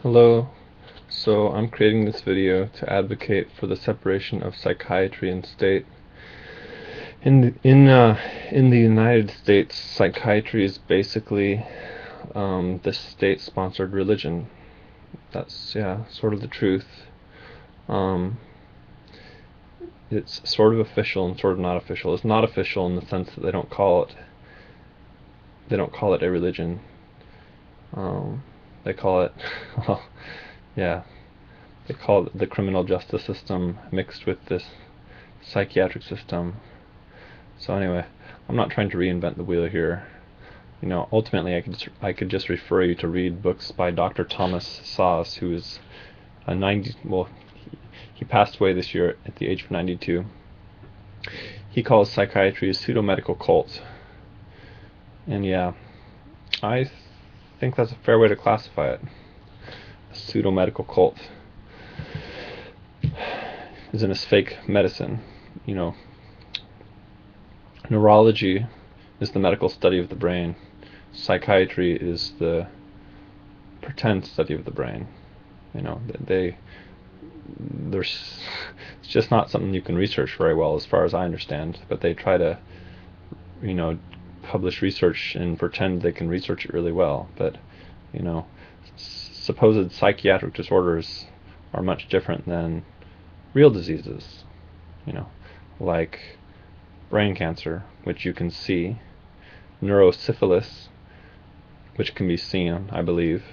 Hello. So I'm creating this video to advocate for the separation of psychiatry and state. In the United States, psychiatry is basically the state-sponsored religion. That's sort of the truth. Um, it's sort of official and sort of not official. It's not official in the sense that they don't call it a religion. They call it well, yeah. They call it the criminal justice system mixed with this psychiatric system. So anyway, I'm not trying to reinvent the wheel here. Ultimately I could just refer you to read books by Dr. Thomas Szasz, who is a 90, well, he passed away this year at the age of 92. He calls psychiatry a pseudo-medical cult. And yeah, I think that's a fair way to classify it. A pseudo-medical cult isn't a fake medicine. Neurology is the medical study of the brain. Psychiatry is the pretend study of the brain. There's it's just not something you can research very well, as far as I understand. But they try to, publish research and pretend they can research it really well. But supposed psychiatric disorders are much different than real diseases. Like brain cancer, which you can see, neurosyphilis, which can be seen, I believe.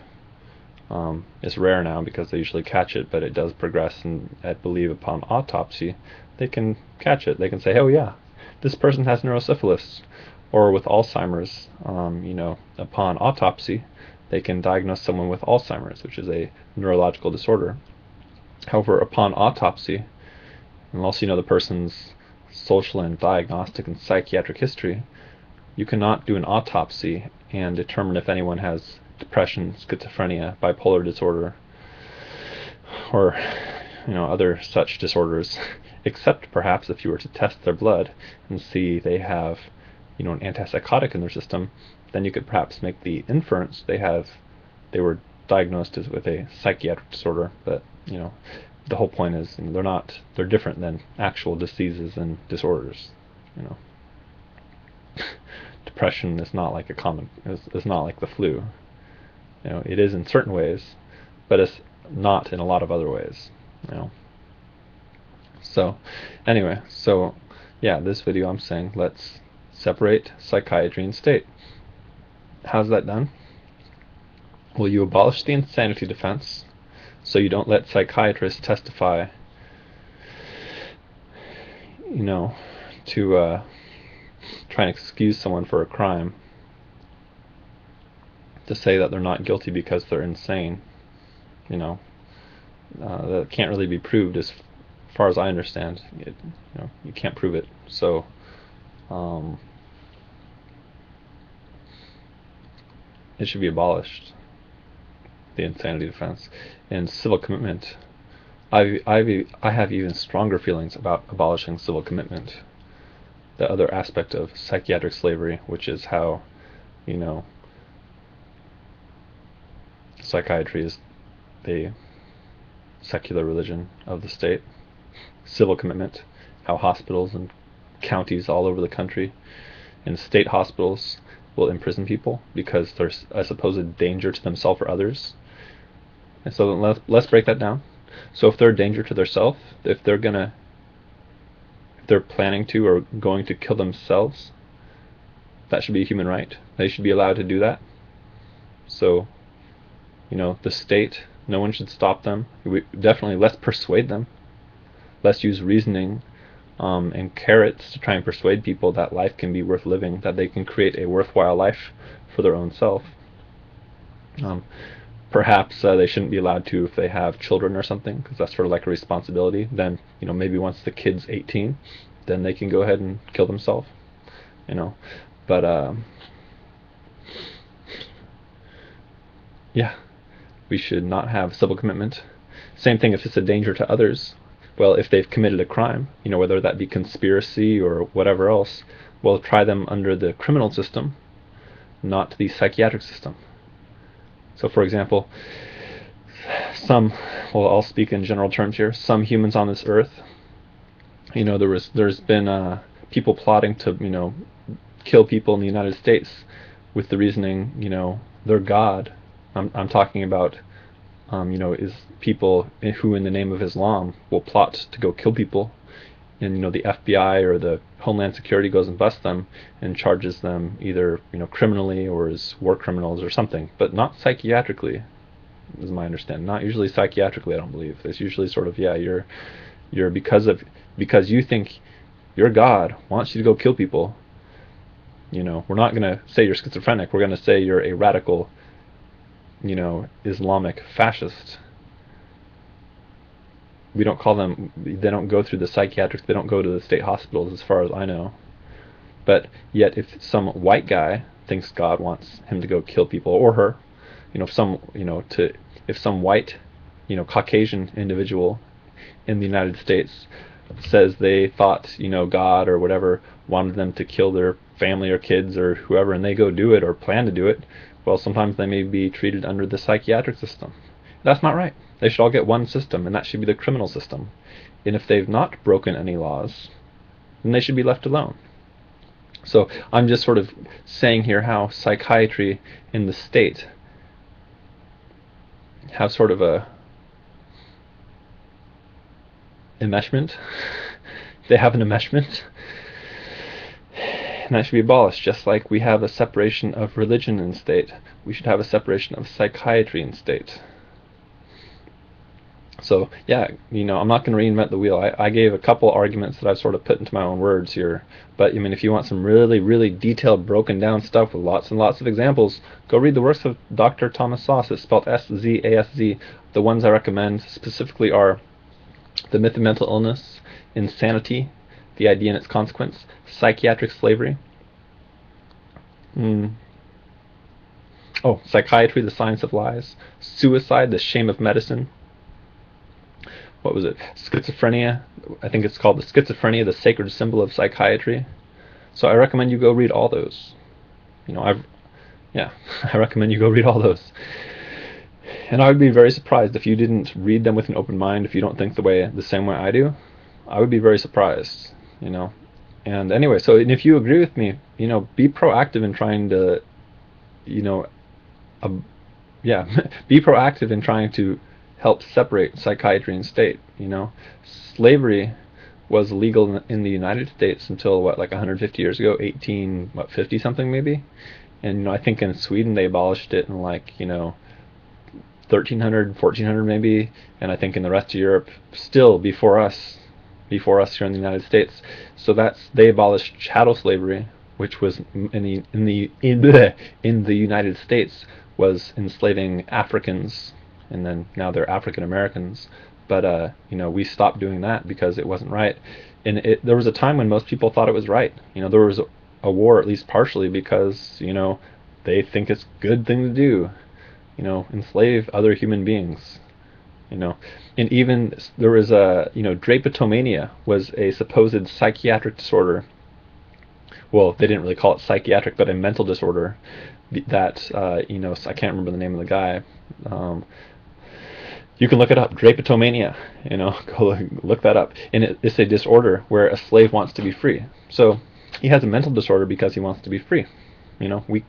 It's rare now because they usually catch it, but it does progress, and I believe upon autopsy they can catch it. They can say, oh yeah, this person has neurosyphilis. Or with Alzheimer's, upon autopsy they can diagnose someone with Alzheimer's, which is a neurological disorder. However, upon autopsy, unless you know the person's social and diagnostic and psychiatric history, you cannot do an autopsy and determine if anyone has depression, schizophrenia, bipolar disorder, or other such disorders, except perhaps if you were to test their blood and see they have an antipsychotic in their system. Then you could perhaps make the inference they were diagnosed with a psychiatric disorder. But the whole point is they're different than actual diseases and disorders. Depression is not like it's not like the flu. It is in certain ways, but it's not in a lot of other ways. So anyway, this video I'm saying let's separate psychiatry and state. How's that done? Well, you abolish the insanity defense, so you don't let psychiatrists testify, to try and excuse someone for a crime, to say that they're not guilty because they're insane. That can't really be proved, as far as I understand. You can't prove it. So it should be abolished, the insanity defense. And civil commitment, I have even stronger feelings about abolishing civil commitment, the other aspect of psychiatric slavery, which is how psychiatry is the secular religion of the state. Civil commitment, how hospitals and counties all over the country and state hospitals will imprison people because there's a supposed danger to themselves or others. And so let's break that down. So if they're a danger to themselves, if they're planning to or going to kill themselves, that should be a human right. They should be allowed to do that. So the state, no one should stop them. Definitely let's persuade them. Let's use reasoning and carrots to try and persuade people that life can be worth living, that they can create a worthwhile life for their own self. Perhaps they shouldn't be allowed to if they have children or something, because that's sort of like a responsibility. Then maybe once the kid's 18, then they can go ahead and kill themselves. But yeah, we should not have civil commitment. Same thing if it's a danger to others. Well, if they've committed a crime, whether that be conspiracy or whatever else, we'll try them under the criminal system, not the psychiatric system. So for example, some, well, I'll speak in general terms here, some humans on this earth, there's been people plotting to, kill people in the United States with the reasoning, they're God. I'm talking about, is people who in the name of Islam will plot to go kill people, and the FBI or the Homeland Security goes and busts them and charges them either criminally or as war criminals or something, but not psychiatrically, is my understanding. Not usually psychiatrically, I don't believe. It's usually sort of, yeah, you're because you think your God wants you to go kill people. We're not going to say you're schizophrenic. We're going to say you're a radical, Islamic fascist. We don't call them, they don't go through the psychiatric, they don't go to the state hospitals as far as I know. But yet if some white guy thinks God wants him to go kill people, or her, if some white, Caucasian individual in the United States says they thought, God or whatever wanted them to kill their family or kids or whoever, and they go do it or plan to do it, well, sometimes they may be treated under the psychiatric system. That's not right. They should all get one system, and that should be the criminal system. And if they've not broken any laws, then they should be left alone. So I'm just sort of saying here how psychiatry in the state have sort of a enmeshment. They have an enmeshment, and that should be abolished. Just like we have a separation of religion in state, we should have a separation of psychiatry in state. So yeah, I'm not going to reinvent the wheel. I gave a couple arguments that I've sort of put into my own words here. But if you want some really, really detailed, broken down stuff with lots and lots of examples, go read the works of Dr. Thomas Szasz. It's spelled S-Z-A-S-Z. The ones I recommend specifically are The Myth of Mental Illness, Insanity, The Idea and Its Consequence, Psychiatric Slavery, Psychiatry, The Science of Lies, Suicide, The Shame of Medicine, what was it? Schizophrenia. I think it's called The Schizophrenia, the Sacred Symbol of Psychiatry. So I recommend you go read all those. I recommend you go read all those. And I would be very surprised if you didn't read them with an open mind, if you don't think the same way I do. I would be very surprised, And anyway, so if you agree with me, be proactive in trying to, be proactive in trying to help separate psychiatry and state. Slavery was legal in the United States until like 150 years ago, 1850 something maybe, and I think in Sweden they abolished it in like 1300, 1400 maybe, and I think in the rest of Europe still before us here in the United States. So they abolished chattel slavery, which was in the United States was enslaving Africans. And then now they're African Americans, but we stopped doing that because it wasn't right. And there was a time when most people thought it was right. There was a war, at least partially, because they think it's a good thing to do. Enslave other human beings. And even there was drapetomania was a supposed psychiatric disorder. Well, they didn't really call it psychiatric, but a mental disorder that I can't remember the name of the guy. You can look it up, drapetomania, go look that up. And it's a disorder where a slave wants to be free. So he has a mental disorder because he wants to be free. We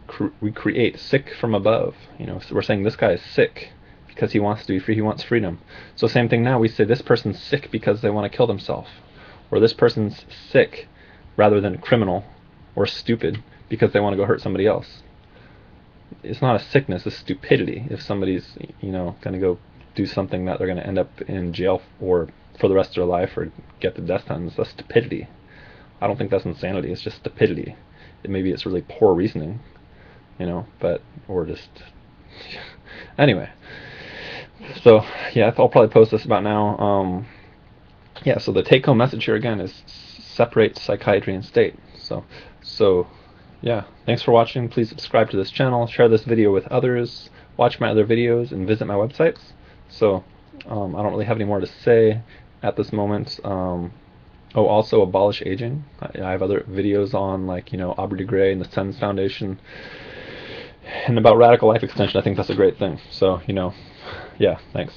create sick from above. So we're saying this guy is sick because he wants to be free, he wants freedom. So same thing now, we say this person's sick because they want to kill themselves. Or this person's sick rather than criminal or stupid because they want to go hurt somebody else. It's not a sickness, it's stupidity. If somebody's, going to go do something that they're going to end up in jail or for the rest of their life or get the death sentence, that's stupidity. I don't think that's insanity, it's just stupidity. Maybe it's really poor reasoning, or just... Anyway. So, yeah, I'll probably post this about now. So the take-home message here again is separate psychiatry and state. So, yeah, thanks for watching. Please subscribe to this channel, share this video with others, watch my other videos, and visit my websites. So, I don't really have any more to say at this moment. Also abolish aging. I have other videos on, like, Aubrey de Grey and the SENS Foundation, And about radical life extension, I think that's a great thing. So, yeah, thanks.